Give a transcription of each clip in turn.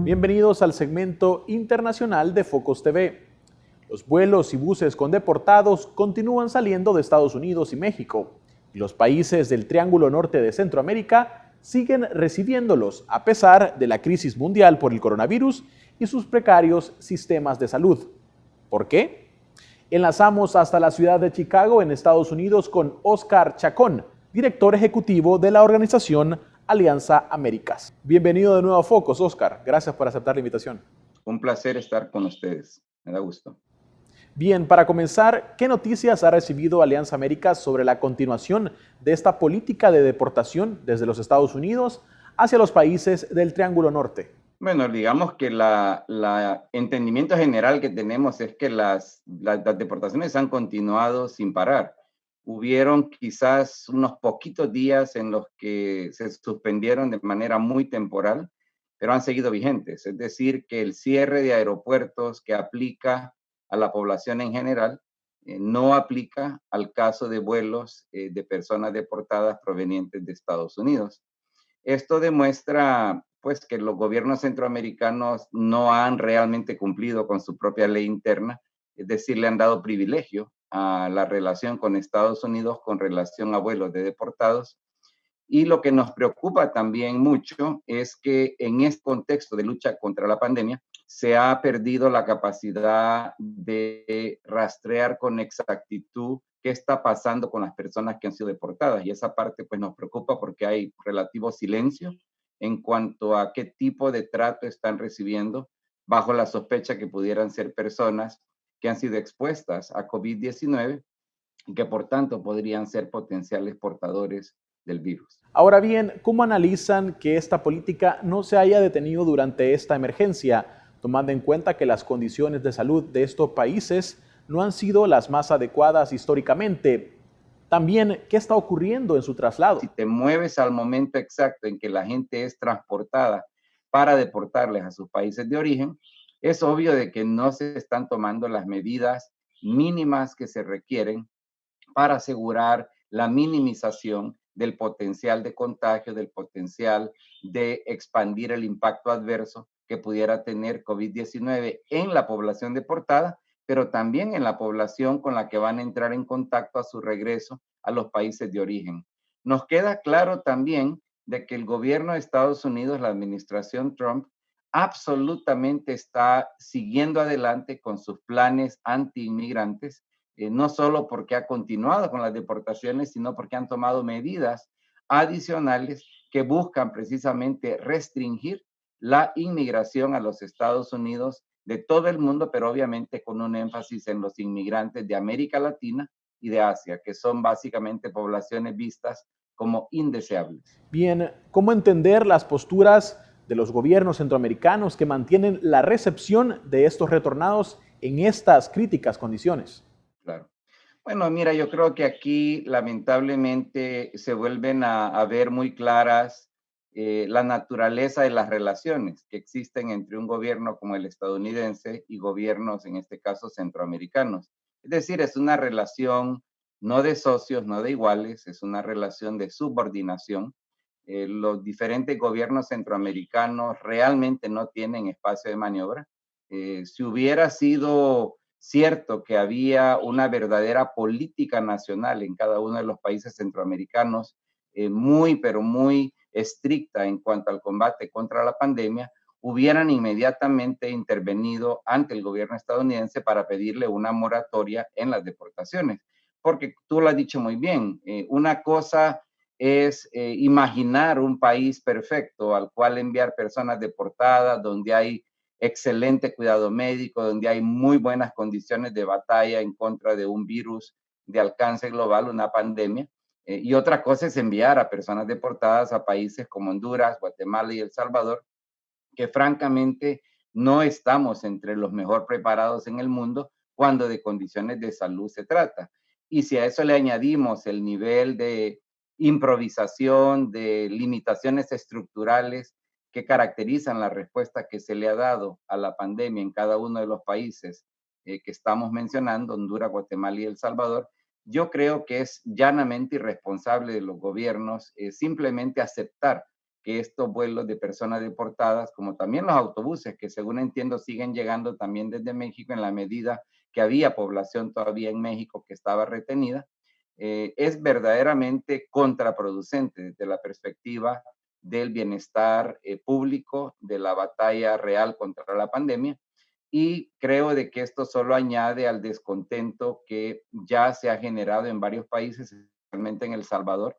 Bienvenidos al segmento internacional de Focus TV. Los vuelos y buses con deportados continúan saliendo de Estados Unidos y México, y los países del Triángulo Norte de Centroamérica siguen recibiéndolos a pesar de la crisis mundial por el coronavirus y sus precarios sistemas de salud. ¿Por qué? Enlazamos hasta la ciudad de Chicago, en Estados Unidos, con Oscar Chacón, director ejecutivo de la organización Alianza Américas. Bienvenido de nuevo a Focus, Oscar. Gracias por aceptar la invitación. Un placer estar con ustedes. Me da gusto. Bien, para comenzar, ¿qué noticias ha recibido Alianza Américas sobre la continuación de esta política de deportación desde los Estados Unidos hacia los países del Triángulo Norte? Bueno, digamos que el entendimiento general que tenemos es que las deportaciones han continuado sin parar. Hubieron quizás unos poquitos días en los que se suspendieron de manera muy temporal, pero han seguido vigentes. Es decir, que el cierre de aeropuertos que aplica a la población en general no aplica al caso de vuelos de personas deportadas provenientes de Estados Unidos. Esto demuestra, pues, que los gobiernos centroamericanos no han realmente cumplido con su propia ley interna, es decir, le han dado privilegio a la relación con Estados Unidos con relación a vuelos de deportados. Y lo que nos preocupa también mucho es que en este contexto de lucha contra la pandemia se ha perdido la capacidad de rastrear con exactitud qué está pasando con las personas que han sido deportadas. Y esa parte pues nos preocupa porque hay relativo silencio en cuanto a qué tipo de trato están recibiendo bajo la sospecha que pudieran ser personas que han sido expuestas a COVID-19 y que por tanto podrían ser potenciales portadores del virus. Ahora bien, ¿cómo analizan que esta política no se haya detenido durante esta emergencia, tomando en cuenta que las condiciones de salud de estos países no han sido las más adecuadas históricamente? También, ¿qué está ocurriendo en su traslado? Si te mueves al momento exacto en que la gente es transportada para deportarles a sus países de origen, es obvio de que no se están tomando las medidas mínimas que se requieren para asegurar la minimización del potencial de contagio, del potencial de expandir el impacto adverso que pudiera tener COVID-19 en la población deportada, pero también en la población con la que van a entrar en contacto a su regreso a los países de origen. Nos queda claro también de que el gobierno de Estados Unidos, la administración Trump, absolutamente está siguiendo adelante con sus planes anti-inmigrantes, no solo porque ha continuado con las deportaciones, sino porque han tomado medidas adicionales que buscan precisamente restringir la inmigración a los Estados Unidos de todo el mundo, pero obviamente con un énfasis en los inmigrantes de América Latina y de Asia, que son básicamente poblaciones vistas como indeseables. Bien, ¿cómo entender las posturas de los gobiernos centroamericanos que mantienen la recepción de estos retornados en estas críticas condiciones? Claro. Bueno, mira, yo creo que aquí lamentablemente se vuelven a ver muy claras la naturaleza de las relaciones que existen entre un gobierno como el estadounidense y gobiernos, en este caso, centroamericanos. Es decir, es una relación no de socios, no de iguales, es una relación de subordinación. Los diferentes gobiernos centroamericanos realmente no tienen espacio de maniobra. Si hubiera sido cierto que había una verdadera política nacional en cada uno de los países centroamericanos, muy, pero muy estricta en cuanto al combate contra la pandemia, hubieran inmediatamente intervenido ante el gobierno estadounidense para pedirle una moratoria en las deportaciones. Porque tú lo has dicho muy bien, una cosa es imaginar un país perfecto al cual enviar personas deportadas, donde hay excelente cuidado médico, donde hay muy buenas condiciones de batalla en contra de un virus de alcance global, una pandemia. Y otra cosa es enviar a personas deportadas a países como Honduras, Guatemala y El Salvador, que francamente no estamos entre los mejor preparados en el mundo cuando de condiciones de salud se trata. Y si a eso le añadimos el nivel de improvisación, de limitaciones estructurales que caracterizan la respuesta que se le ha dado a la pandemia en cada uno de los países que estamos mencionando, Honduras, Guatemala y El Salvador, yo creo que es llanamente irresponsable de los gobiernos simplemente aceptar que estos vuelos de personas deportadas, como también los autobuses, que según entiendo siguen llegando también desde México en la medida que había población todavía en México que estaba retenida, es verdaderamente contraproducente desde la perspectiva del bienestar público, de la batalla real contra la pandemia. Y creo de que esto solo añade al descontento que ya se ha generado en varios países, especialmente en El Salvador,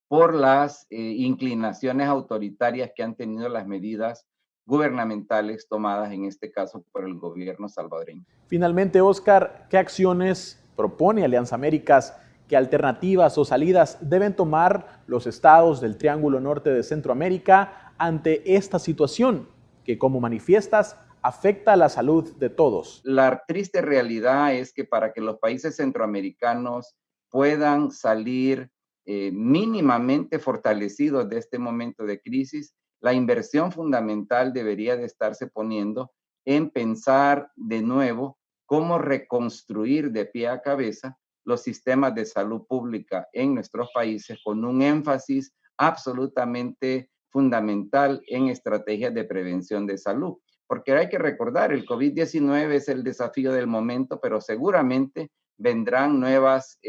por las inclinaciones autoritarias que han tenido las medidas gubernamentales tomadas, en este caso, por el gobierno salvadoreño. Finalmente, Óscar, ¿qué acciones propone Alianza Américas? ¿Qué alternativas o salidas deben tomar los estados del Triángulo Norte de Centroamérica ante esta situación que, como manifiestas, afecta a la salud de todos? La triste realidad es que para que los países centroamericanos puedan salir mínimamente fortalecidos de este momento de crisis, la inversión fundamental debería de estarse poniendo en pensar de nuevo cómo reconstruir de pie a cabeza los sistemas de salud pública en nuestros países con un énfasis absolutamente fundamental en estrategias de prevención de salud. Porque hay que recordar, el COVID-19 es el desafío del momento, pero seguramente vendrán nuevas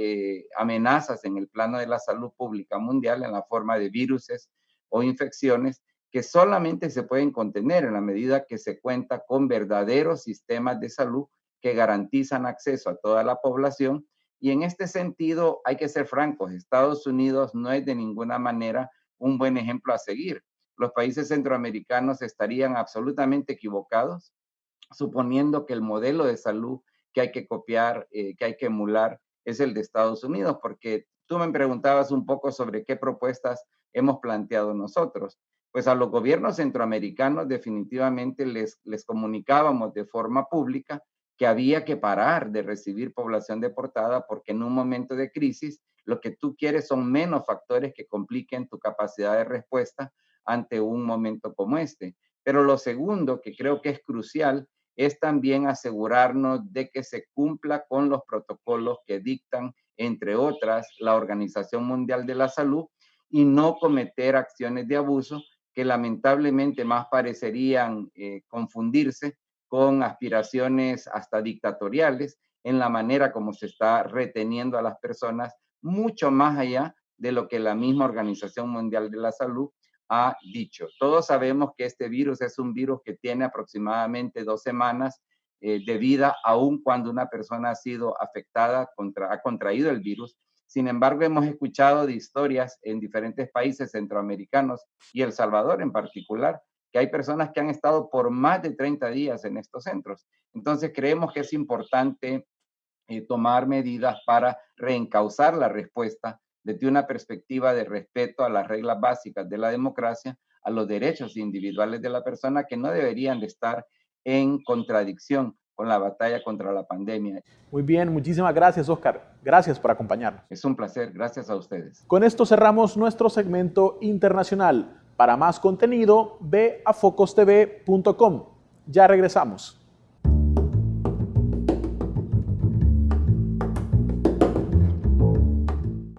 amenazas en el plano de la salud pública mundial en la forma de viruses o infecciones que solamente se pueden contener en la medida que se cuenta con verdaderos sistemas de salud que garantizan acceso a toda la población. Y en este sentido, hay que ser francos, Estados Unidos no es de ninguna manera un buen ejemplo a seguir. Los países centroamericanos estarían absolutamente equivocados, suponiendo que el modelo de salud que hay que copiar, que hay que emular, es el de Estados Unidos, porque tú me preguntabas un poco sobre qué propuestas hemos planteado nosotros. Pues a los gobiernos centroamericanos definitivamente les comunicábamos de forma pública que había que parar de recibir población deportada porque en un momento de crisis lo que tú quieres son menos factores que compliquen tu capacidad de respuesta ante un momento como este. Pero lo segundo, que creo que es crucial, es también asegurarnos de que se cumpla con los protocolos que dictan, entre otras, la Organización Mundial de la Salud y no cometer acciones de abuso que lamentablemente más parecerían confundirse con aspiraciones hasta dictatoriales en la manera como se está reteniendo a las personas, mucho más allá de lo que la misma Organización Mundial de la Salud ha dicho. Todos sabemos que este virus es un virus que tiene aproximadamente 2 semanas de vida, aun cuando una persona ha sido afectada, ha contraído el virus. Sin embargo, hemos escuchado de historias en diferentes países centroamericanos y El Salvador en particular, que hay personas que han estado por más de 30 días en estos centros. Entonces, creemos que es importante tomar medidas para reencauzar la respuesta desde una perspectiva de respeto a las reglas básicas de la democracia, a los derechos individuales de la persona que no deberían de estar en contradicción con la batalla contra la pandemia. Muy bien, muchísimas gracias, Óscar. Gracias por acompañarnos. Es un placer, gracias a ustedes. Con esto cerramos nuestro segmento internacional. Para más contenido, ve a focostv.com. Ya regresamos.